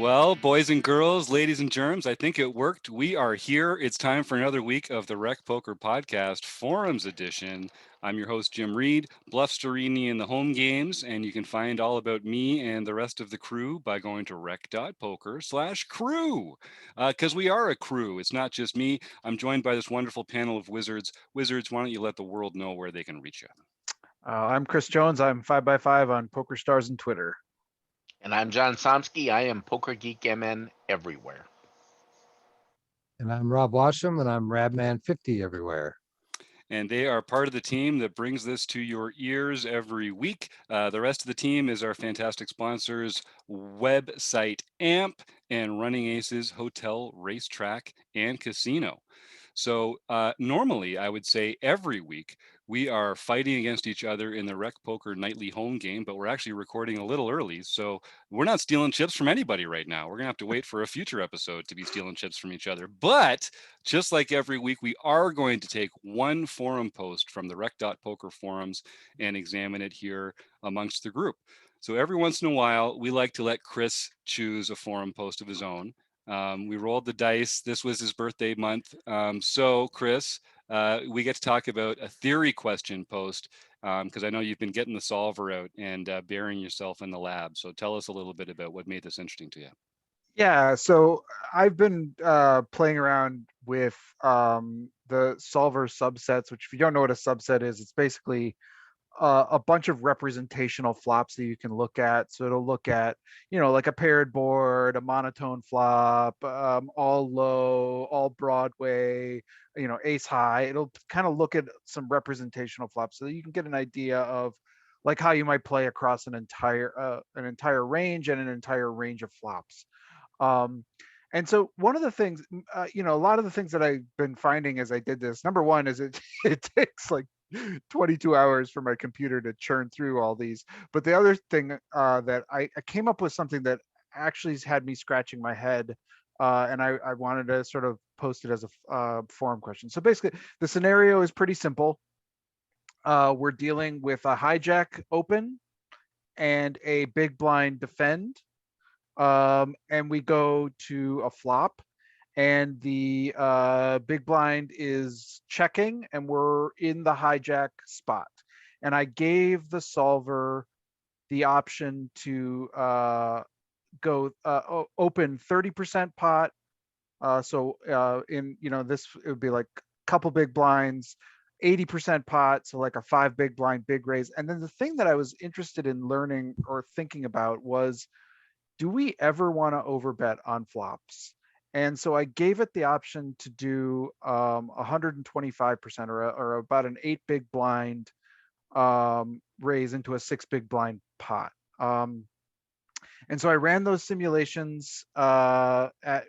Well, boys and girls, ladies and germs, I think it worked. We are here. It's time for another week of the Rec Poker Podcast, Forums Edition. I'm your host, Jim Reed, Bluff Storini in the home games, and you can find all about me and the rest of the crew by going to rec.poker/crew, because we are a crew. It's not just me. I'm joined by this wonderful panel of wizards. Wizards, why don't you let the world know where they can reach you? I'm Chris Jones. I'm 5x5 on PokerStars and Twitter. And I'm John Somsky. I am Poker Geek MN everywhere. And I'm Rob Washam, and I'm Radman50 everywhere. And they are part of the team that brings this to your ears every week. The rest of the team is our fantastic sponsors, website AMP and Running Aces Hotel, Racetrack, and Casino. So normally, I would say every week, we are fighting against each other in the Rec Poker nightly home game, but we're actually recording a little early. So we're not stealing chips from anybody right now. We're going to have to wait for a future episode to be stealing chips from each other. But just like every week, we are going to take one forum post from the Rec.Poker forums and examine it here amongst the group. So every once in a while, we like to let Chris choose a forum post of his own. We rolled the dice. This was his birthday month. So Chris, we get to talk about a theory question post because I know you've been getting the solver out and burying yourself in the lab. So tell us a little bit about what made this interesting to you. Yeah, so I've been playing around with the solver subsets, which if you don't know what a subset is, it's basically a bunch of representational flops that you can look at. So it'll look at, like a paired board, a monotone flop, all low, all Broadway, ace high. It'll kind of look at some representational flops so that you can get an idea of like how you might play across an entire range and an entire range of flops. And so one of the things, a lot of the things that I've been finding as I did this, number one is it takes like 22 hours for my computer to churn through all these. But the other thing that I came up with something that actually has had me scratching my head, and I wanted to sort of post it as a forum question. So basically, the scenario is pretty simple. We're dealing with a hijack open and a big blind defend. And we go to a flop and the big blind is checking and we're in the hijack spot. And I gave the solver the option to go open 30% pot. This, it would be like a couple big blinds, 80% pot, so like a 5 big blind, big raise. And then the thing that I was interested in learning or thinking about was, do we ever want to overbet on flops? And so I gave it the option to do 125% or about an 8 big blind raise into a 6 big blind pot. And so I ran those simulations at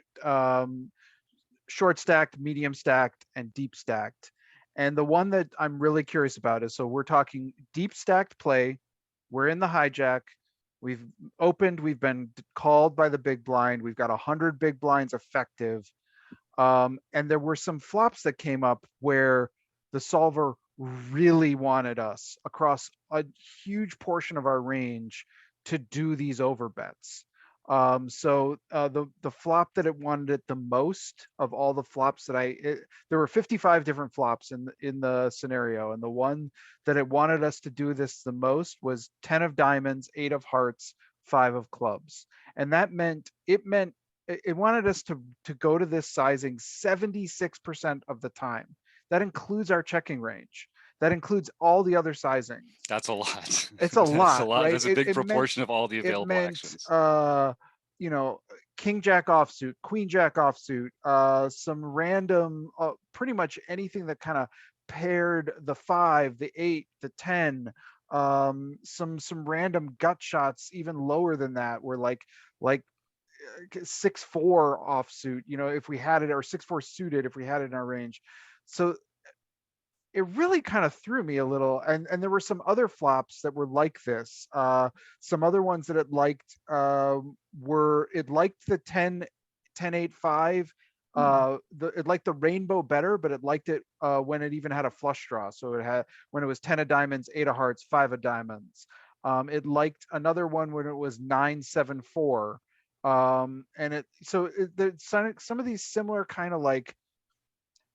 short stacked, medium stacked, and deep stacked. And the one that I'm really curious about is, so we're talking deep stacked play. We're in the hijack. We've opened, we've been called by the big blind. We've got 100 big blinds effective. And there were some flops that came up where the solver really wanted us across a huge portion of our range to do these overbets. The flop that it wanted it the most of all the flops that there were 55 different flops in the scenario, and the one that it wanted us to do this the most was 10 of diamonds, 8 of hearts, 5 of clubs. And that meant it wanted us to go to this sizing 76% of the time. That includes our checking range. That includes all the other sizing. That's a lot. It's a lot, right? That's a big proportion of all the available actions. King Jack offsuit, Queen Jack offsuit, some random, pretty much anything that kind of paired the 5, the 8, the 10, some random gut shots even lower than that were like 6-4 offsuit, if we had it, or 6-4 suited if we had it in our range. So it really kind of threw me a little. And there were some other flops that were like this. Some other ones that it liked it liked the 10-8-5. It liked the rainbow better, but it liked it when it even had a flush draw. So it had, when it was 10 of diamonds, 8 of hearts, 5 of diamonds. It liked another one when it was 9-7-4. There's some of these similar kind of like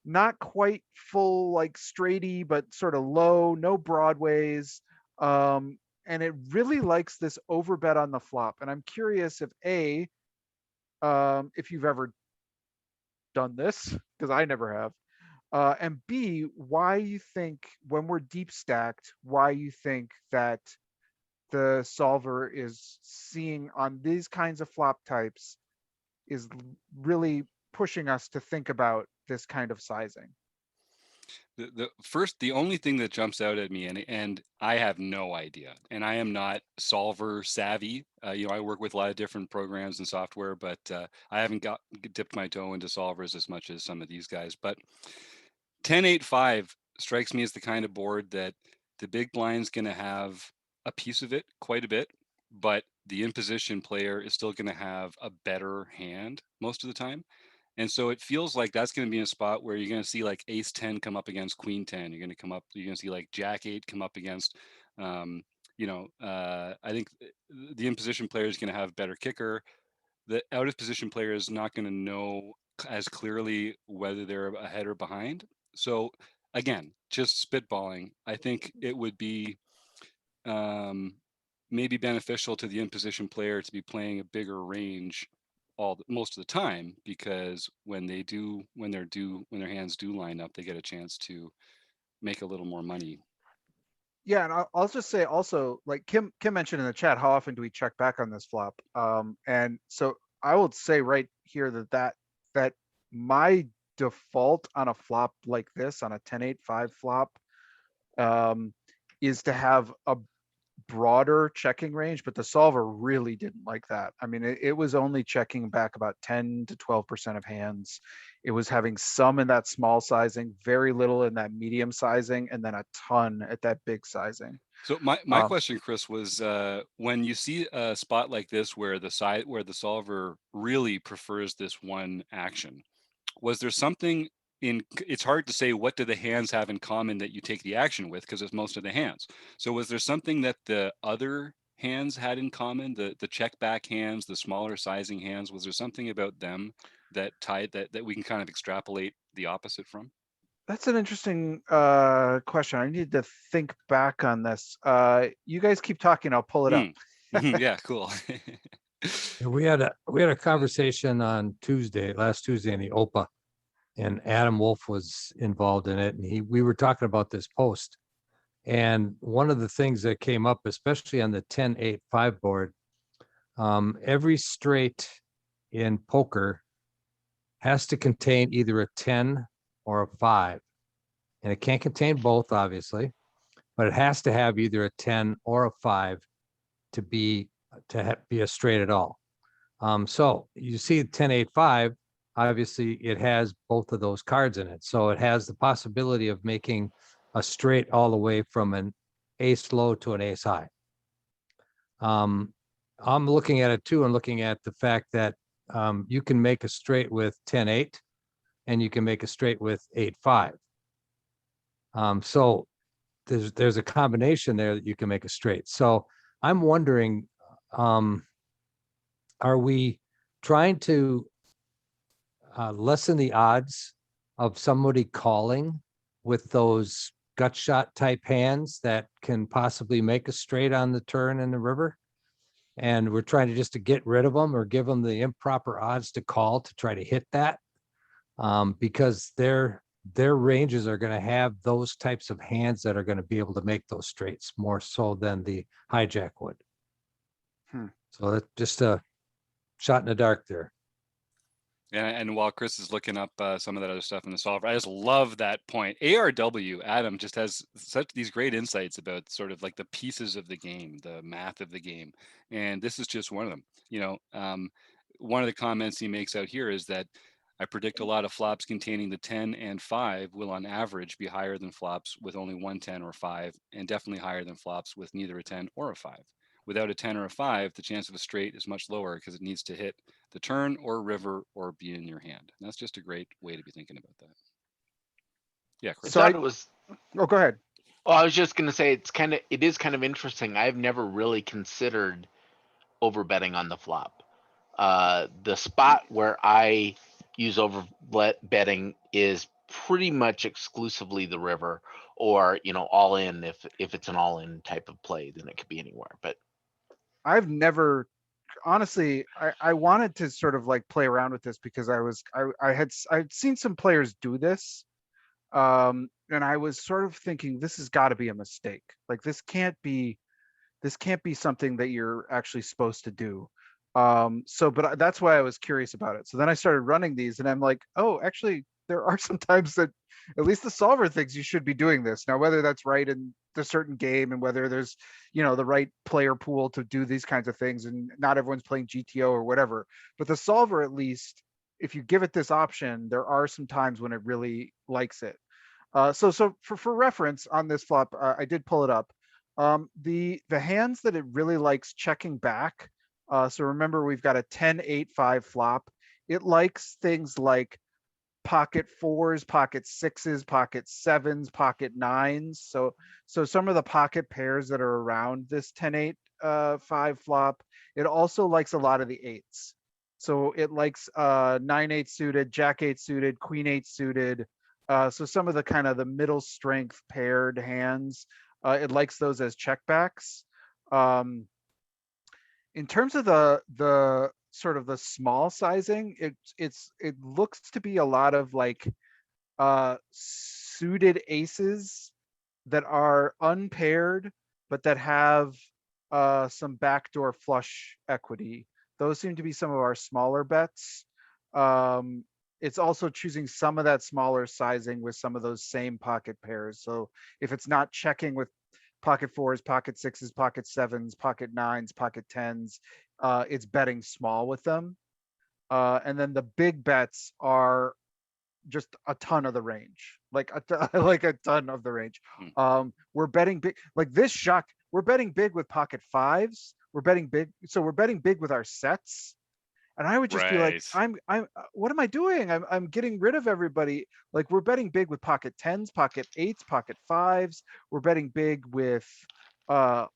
not quite full like straighty, but sort of low, no broadways. And it really likes this overbet on the flop. And I'm curious if you've ever done this, because I never have. And B, why you think when we're deep stacked, why you think that the solver is seeing on these kinds of flop types is really pushing us to think about this kind of sizing. The only thing that jumps out at me, and I have no idea, and I am not solver savvy. I work with a lot of different programs and software, but I haven't dipped my toe into solvers as much as some of these guys. But 10-8-5 strikes me as the kind of board that the big blind's going to have a piece of it quite a bit, but the in-position player is still going to have a better hand most of the time. And so it feels like that's going to be a spot where you're going to see like ace 10 come up against queen 10. You're going to see like jack 8 come up against, I think the in position player is going to have better kicker. The out of position player is not going to know as clearly whether they're ahead or behind. So again, just spitballing, I think it would be maybe beneficial to the in position player to be playing a bigger range most of the time, because when their hands do line up, they get a chance to make a little more money. Yeah, and I'll just say also, like Kim mentioned in the chat, how often do we check back on this flop? And so I would say right here that my default on a flop like this, on a 10-8-5 flop, is to have a broader checking range, but the solver really didn't like that. I mean, it was only checking back about 10 to 12% of hands. It was having some in that small sizing, very little in that medium sizing, and then a ton at that big sizing. So my question, Chris, was when you see a spot like this where the solver really prefers this one action, was there something it's hard to say what do the hands have in common that you take the action with, because it's most of the hands. So was there something that the other hands had in common, the check back hands, the smaller sizing hands? Was there something about them that we can kind of extrapolate the opposite from? That's an interesting question. I need to think back on this. You guys keep talking, I'll pull it up. Yeah, cool. We had a conversation on last Tuesday in the OPA, and Adam Wolf was involved in it, and we were talking about this post. And one of the things that came up, especially on the 10-8-5 board, every straight in poker has to contain either a 10 or a 5. And it can't contain both, obviously, but it has to have either a 10 or a 5 to be a straight at all. So you see 10-8-5, obviously it has both of those cards in it. So it has the possibility of making a straight all the way from an ace low to an ace high. I'm looking at it too, and looking at the fact that you can make a straight with 10-8, and you can make a straight with 8-5. So there's a combination there that you can make a straight. So I'm wondering, are we trying to lessen the odds of somebody calling with those gut shot type hands that can possibly make a straight on the turn in the river? And we're trying to get rid of them, or give them the improper odds to call to try to hit that, because their ranges are going to have those types of hands that are going to be able to make those straights more so than the hijack would. So that's just a shot in the dark there. And while Chris is looking up some of that other stuff in the solver, I just love that point. ARW, Adam, just has such these great insights about sort of like the pieces of the game, the math of the game. And this is just one of them. One of the comments he makes out here is that I predict a lot of flops containing the 10 and 5 will on average be higher than flops with only one 10 or 5, and definitely higher than flops with neither a 10 or a 5. Without a 10 or a 5, the chance of a straight is much lower because it needs to hit the turn or river or be in your hand. And that's just a great way to be thinking about that. Yeah, Chris. So Oh, go ahead. I was just gonna say it is kind of interesting. I've never really considered overbetting on the flop. The spot where I use over betting is pretty much exclusively the river, or all in. If it's an all in type of play, then it could be anywhere. But I've never honestly, I wanted to sort of like play around with this because I'd seen some players do this. And I was sort of thinking this has got to be a mistake. Like this can't be something that you're actually supposed to do. But that's why I was curious about it. So then I started running these and I'm like, oh, actually there are some times that at least the solver thinks you should be doing this. Now, whether that's right in the certain game and whether there's, the right player pool to do these kinds of things and not everyone's playing GTO or whatever, but the solver, at least if you give it this option, there are some times when it really likes it. So for reference on this flop, I did pull it up. The hands that it really likes checking back. So remember, we've got a 10-8-5 flop. It likes things like pocket fours, pocket sixes, pocket sevens, pocket nines. So some of the pocket pairs that are around this 10-8-5 flop. It also likes a lot of the eights. So it likes 9-8 suited, Jack 8 suited, Queen 8 suited. So some of the kind of the middle strength paired hands, it likes those as checkbacks. In terms of the sort of the small sizing, it looks to be a lot of like suited aces that are unpaired, but that have some backdoor flush equity. Those seem to be some of our smaller bets. It's also choosing some of that smaller sizing with some of those same pocket pairs. So if it's not checking with pocket fours, pocket sixes, pocket sevens, pocket nines, pocket tens, it's betting small with them. And then the big bets are just a ton of the range, like like a ton of the range. We're betting big, like this shock. We're betting big with pocket fives. We're betting big, so we're betting big with our sets. And I would just be like, Right. what am I doing? I'm getting rid of everybody. Like we're betting big with pocket tens, pocket eights, pocket fives. We're betting big with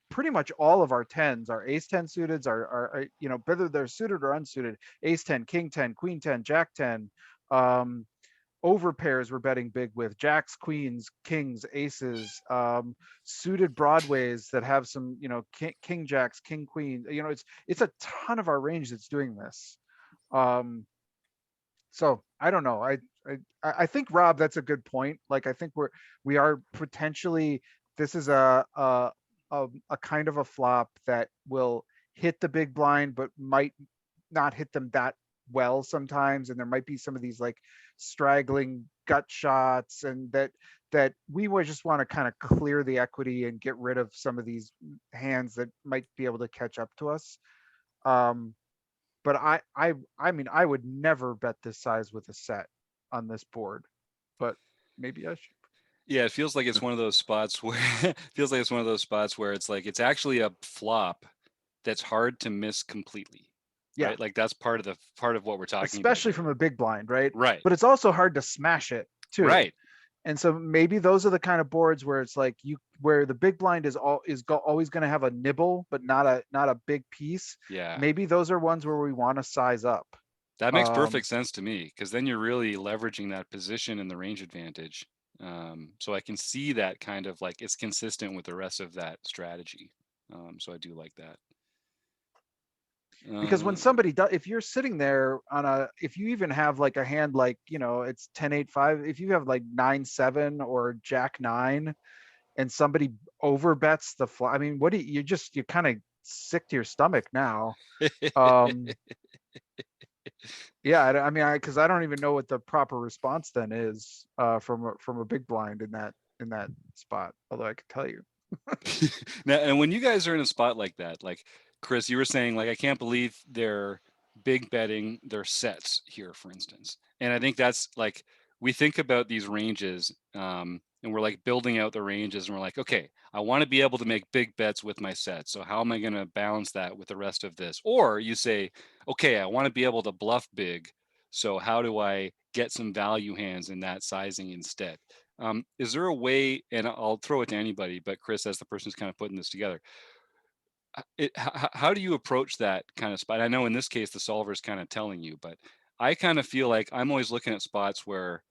pretty much all of our tens, our ace 10 suiteds, our whether they're suited or unsuited, ace 10, king 10, queen 10, jack 10. Over pairs we're betting big with jacks, queens, kings, aces, suited broadways that have some, king jacks, king queen. It's a ton of our range that's doing this. So I don't know. I think, Rob, that's a good point. Like I think we are potentially, this is a kind of a flop that will hit the big blind, but might not hit them that well sometimes, and there might be some of these like straggling gut shots, and that we would just want to kind of clear the equity and get rid of some of these hands that might be able to catch up to us. But I mean, I would never bet this size with a set on this board, but maybe I should. Yeah, it feels like it's one of those spots where it's like it's actually a flop that's hard to miss completely. Yeah, Right? Like that's part of what we're talking especially about from a big blind, right? Right. But it's also hard to smash it too. Right. And so maybe those are the kind of boards where it's like where the big blind is always going to have a nibble, but not a big piece. Yeah. Maybe those are ones where we want to size up. That makes perfect sense to me, because then you're really leveraging that position and the range advantage. So I can see that kind of like it's consistent with the rest of that strategy. So I do like that. Because when somebody does, if you're sitting there if you even have like a hand like, it's 10-8-5, if you have like 9-7 or jack 9 and somebody over bets the flop, I mean, what do you're kind of sick to your stomach now. Yeah, I mean, because I don't even know what the proper response then is from a big blind in that spot, although I could tell you. Now, and when you guys are in a spot like that, like Chris, you were saying, like, I can't believe they're big betting their sets here, for instance. And I think that's like, we think about these ranges and we're like building out the ranges and we're like, okay, I want to be able to make big bets with my sets. So how am I going to balance that with the rest of this? Or you say, okay, I want to be able to bluff big. So how do I get some value hands in that sizing instead? Is there a way, and I'll throw it to anybody, but Chris, as the person who's kind of putting this together, how do you approach that kind of spot? I know in this case the solver's kind of telling you, but I kind of feel like I'm always looking at spots where,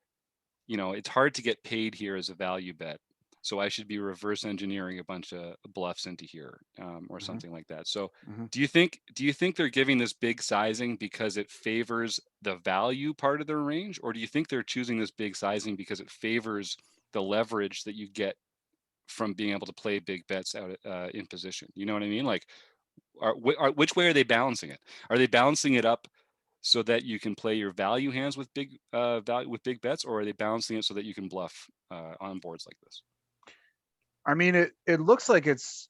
it's hard to get paid here as a value bet. So I should be reverse engineering a bunch of bluffs into here, or Mhm. something like that. So Mhm. do you think they're giving this big sizing because it favors the value part of their range, or do you think they're choosing this big sizing because it favors the leverage that you get from being able to play big bets out in position? You know what I mean? Like, which way are they balancing it? Are they balancing it up so that you can play your value hands with big bets, or are they balancing it so that you can bluff on boards like this? I mean, it looks like it's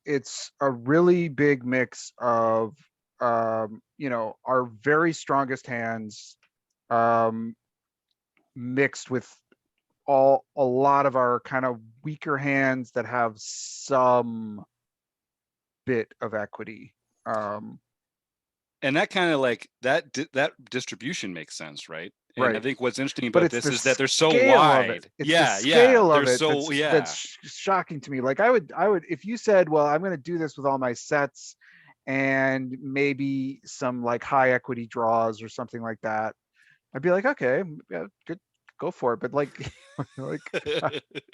a really big mix of our very strongest hands, um mixed with a lot of our kind of weaker hands that have some bit of equity. And that kind of like that distribution makes sense, right? And I Right. think what's interesting But about it's this the is that they're so scale of it. wide. It's the Yeah, scale they're of it so, that's yeah. shocking to me. Like I would if you said, well, I'm going to do this with all my sets and maybe some like high equity draws or something like that, I'd be like, okay, yeah, good, go for it. But like, like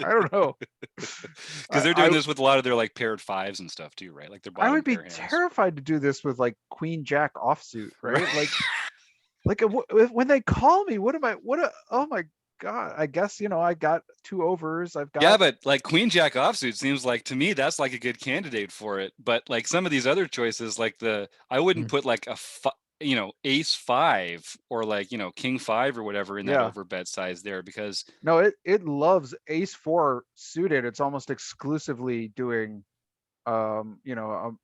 I don't know. Because I, they're doing I this with a lot of their like paired fives and stuff too, right? Like their I bottom would be pair hands. terrified to do this with like Queen Jack offsuit, Right. right? Like when they call me, what am I? Oh my God! I guess I got two overs. I've Yeah, got but like Queen Jack offsuit seems like to me that's like a good candidate for it. But like some of these other choices, like I wouldn't put like ace five or like king five or whatever in that yeah. overbet size there, because No, it loves ace four suited. It's almost exclusively doing a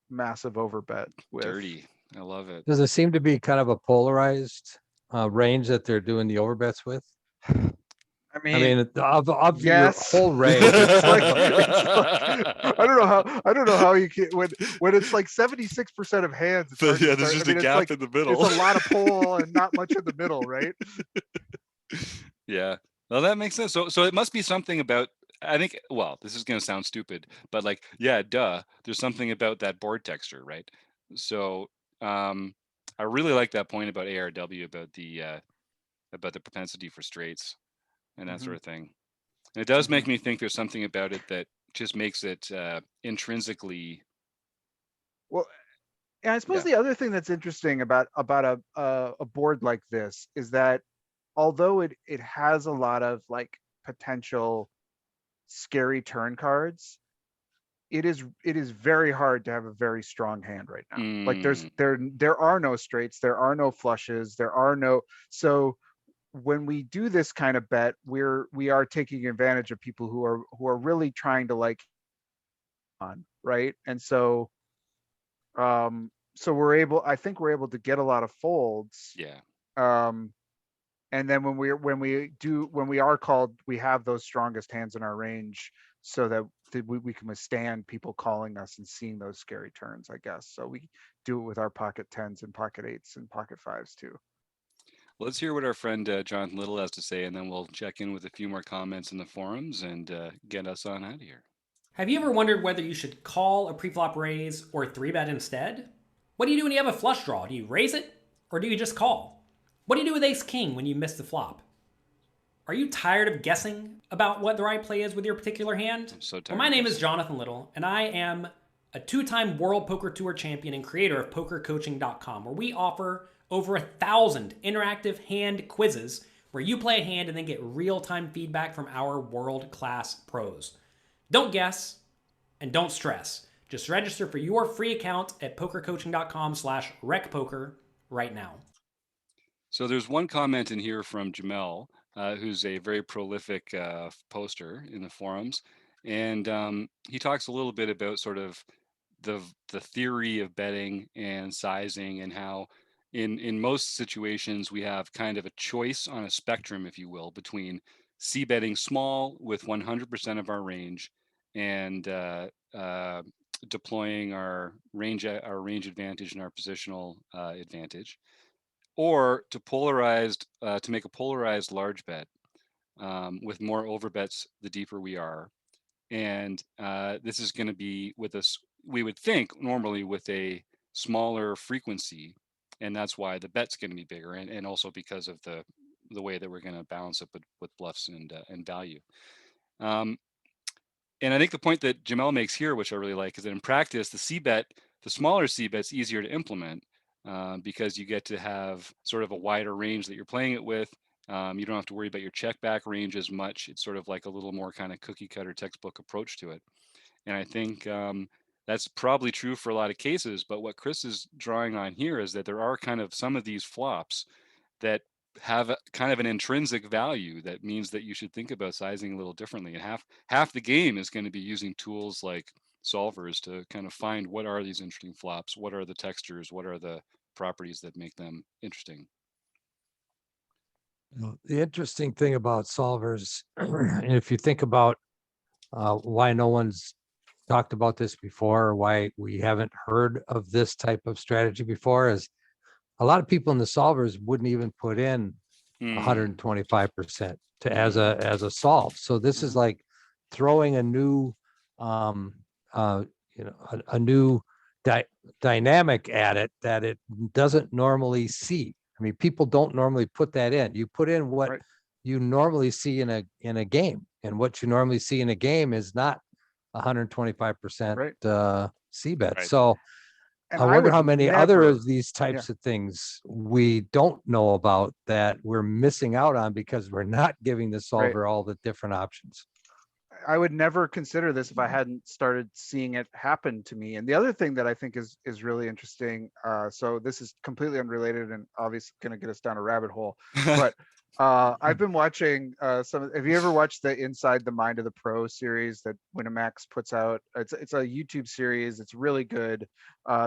massive overbet with. dirty. I love it. Does it seem to be kind of a polarized range that they're doing the overbets with? I I mean, mean, of your yes. whole range, It's like I don't know how you can when it's like 76% of hands, it's So hard to yeah, there's start. I just a mean, it's gap like in the middle. it's a lot of pole and not much in the middle, right? Yeah. Well, that makes sense. So it must be something about, I think, well, this is going to sound stupid, but like, yeah, duh, there's something about that board texture, right? So, I really like that point about ARW, about the propensity for straights and that Hmm. sort of thing. And it does Hmm. make me think there's something about it that just makes it intrinsically, Well, and I suppose yeah. the other thing that's interesting about a board like this is that although it has a lot of like potential scary turn cards, it is very hard to have a very strong hand right now. Like Mm, there are no straights, there are no flushes, there are no. So when we do this kind of bet, we are taking advantage of people who are really trying to like on, right? And so I think we're able to get a lot of folds. yeah. Um and then when we are called, we have those strongest hands in our range so that we can withstand people calling us and seeing those scary turns, I guess. So we do it with our pocket tens and pocket eights and pocket fives too. Let's hear what our friend Jonathan Little has to say, and then we'll check in with a few more comments in the forums and get us on out of here. Have you ever wondered whether you should call a preflop raise or 3-bet instead? What do you do when you have a flush draw? Do you raise it or do you just call? What do you do with ace king when you miss the flop? Are you tired of guessing about what the right play is with your particular hand? I'm so tired. Well, my of name this. is Jonathan Little, and I am a 2-time World Poker Tour champion and creator of PokerCoaching.com, where we offer over 1,000 interactive hand quizzes where you play a hand and then get real-time feedback from our world-class pros. Don't guess and don't stress. Just register for your free account at PokerCoaching.com/recpoker right now. So there's one comment in here from Jamel, who's a very prolific poster in the forums, and he talks a little bit about sort of the theory of betting and sizing, and how in most situations we have kind of a choice on a spectrum, if you will, between c betting small with 100% of our range and deploying our range advantage and our positional advantage, or to make a polarized large bet with more overbets the deeper we are. And this is going to be with us we would think normally with a smaller frequency, and that's why the bet's going to be bigger, and also because of the way that we're going to balance it with bluffs and value. And I think the point that Jamel makes here, which I really like, is that in practice, the smaller C bet's easier to implement because you get to have sort of a wider range that you're playing it with. You don't have to worry about your check back range as much. It's sort of like a little more kind of cookie cutter textbook approach to it. And I think that's probably true for a lot of cases. But what Chris is drawing on here is that there are kind of some of these flops that have kind of an intrinsic value that means that you should think about sizing a little differently. And half the game is going to be using tools like solvers to kind of find what are these interesting flops, what are the textures, what are the properties that make them interesting. The interesting thing about solvers, and if you think about why no one's talked about this before, or why we haven't heard of this type of strategy before, is a lot of people in the solvers wouldn't even put in 125% to as a solve. So this is like throwing a new a new dynamic at it that it doesn't normally see. I mean, people don't normally put that in. You put in what you normally see in a game, and what you normally see in a game is not 125% C bet. Right. So And I wonder would how many other never- of these types of things we don't know about that we're missing out on because we're not giving the solver all the different options. I would never consider this if I hadn't started seeing it happen to me. And the other thing that I think is really interesting, so this is completely unrelated and obviously going to get us down a rabbit hole, but I've been watching have you ever watched the Inside the Mind of the Pro series that Winamax puts out? It's a YouTube series. It's really good.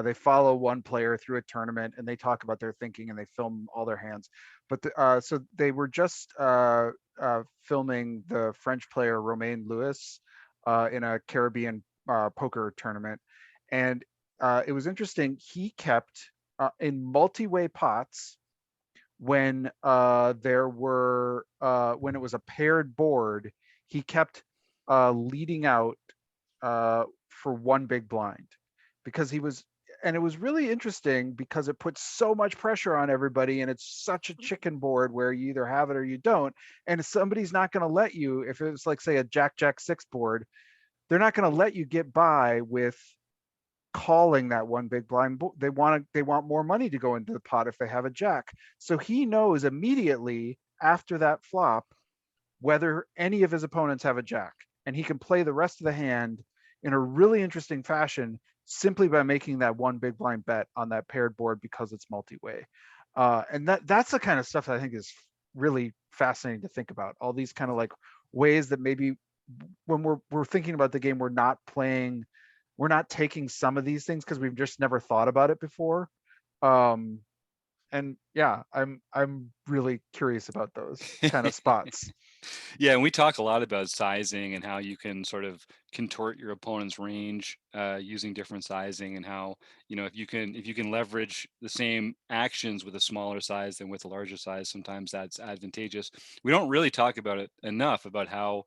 They follow one player through a tournament and they talk about their thinking and they film all their hands. But so they were just filming the French player Romain Lewis in a Caribbean poker tournament. And it was interesting. He kept in multi-way pots when there were when it was a paired board, he kept leading out for one big blind because he was, and it was really interesting because it puts so much pressure on everybody and it's such a chicken board where you either have it or you don't. And if somebody's not going to let you, if it was like, say, a Jack 6 board, they're not going to let you get by with calling that one big blind. They want more money to go into the pot if they have a jack. So he knows immediately after that flop whether any of his opponents have a jack, and he can play the rest of the hand in a really interesting fashion simply by making that one big blind bet on that paired board because it's multi-way. And that's the kind of stuff that I think is really fascinating to think about. All these kind of like ways that maybe when we're thinking about the game, we're not taking some of these things because we've just never thought about it before. And yeah, I'm really curious about those kind of spots. Yeah, and we talk a lot about sizing and how you can sort of contort your opponent's range using different sizing, and how, you know, if you can leverage the same actions with a smaller size than with a larger size, sometimes that's advantageous. We don't really talk about it enough about how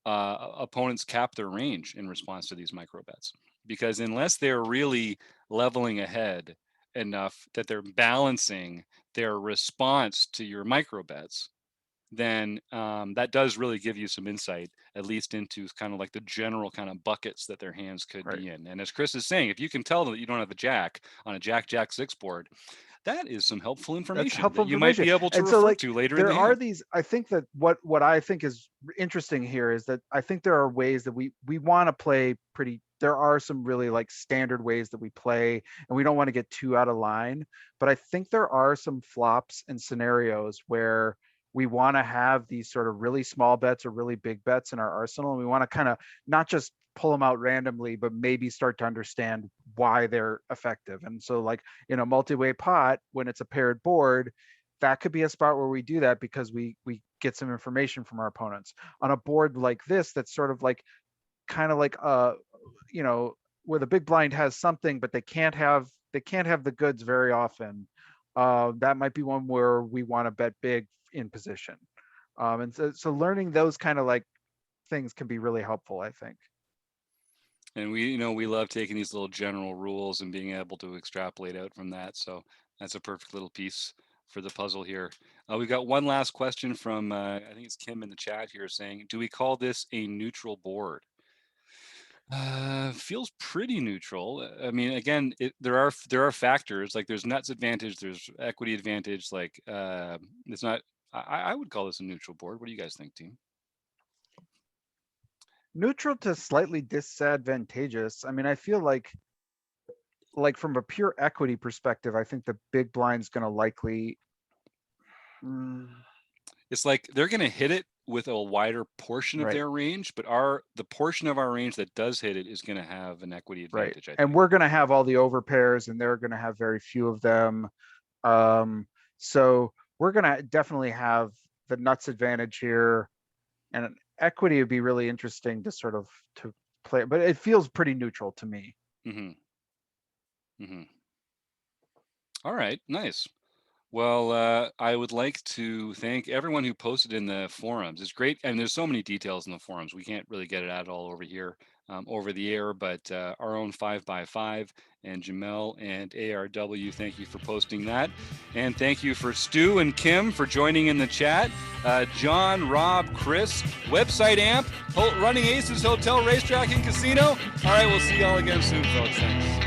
opponents cap their range in response to these micro bets, because unless they're really leveling ahead enough that they're balancing their response to your micro bets, then that does really give you some insight, at least into kind of like the general kind of buckets that their hands could be in. And as Chris is saying, if you can tell that you don't have a jack on a Jack 6 board, that is some helpful information that you might be able to refer to later in the game. There are these, I think that what I think is interesting here is that I think there are ways that we want to play pretty, there are some really like standard ways that we play, and we don't want to get too out of line, but I think there are some flops and scenarios where we want to have these sort of really small bets or really big bets in our arsenal, and we want to kind of not just pull them out randomly, but maybe start to understand why they're effective. And so like in a multi-way pot, when it's a paired board, that could be a spot where we do that because we get some information from our opponents. On a board like this, that's sort of like kind of like you know, where the big blind has something but they can't have the goods very often, that might be one where we want to bet big in position. And so learning those kind of like things can be really helpful, I think. And we love taking these little general rules and being able to extrapolate out from that. So that's a perfect little piece for the puzzle here. We've got one last question from, I think it's Kim in the chat here saying, do we call this a neutral board? Feels pretty neutral. I mean, again, there are factors, like there's nuts advantage, there's equity advantage. Like it's not. I would call this a neutral board. What do you guys think, team? Neutral to slightly disadvantageous. I mean, I feel like from a pure equity perspective, I think the big blind's going to likely. It's like they're going to hit it with a wider portion of Right. their range, but the portion of our range that does hit it is going to have an equity Right. advantage. I And think. we're going to have all the overpairs and they're going to have very few of them. So we're going to definitely have the nuts advantage here, and equity would be really interesting to sort of to play, but it feels pretty neutral to me. All right, nice. Well, I would like to thank everyone who posted in the forums. It's great, and there's so many details in the forums. We can't really get it out all over here, over the air, but our own 5x5 and Jamel and ARW, thank you for posting that. And thank you for Stu and Kim for joining in the chat. John, Rob, Chris, Website Amp, Running Aces Hotel, Racetrack and Casino. All right, we'll see y'all again soon, folks. Thanks.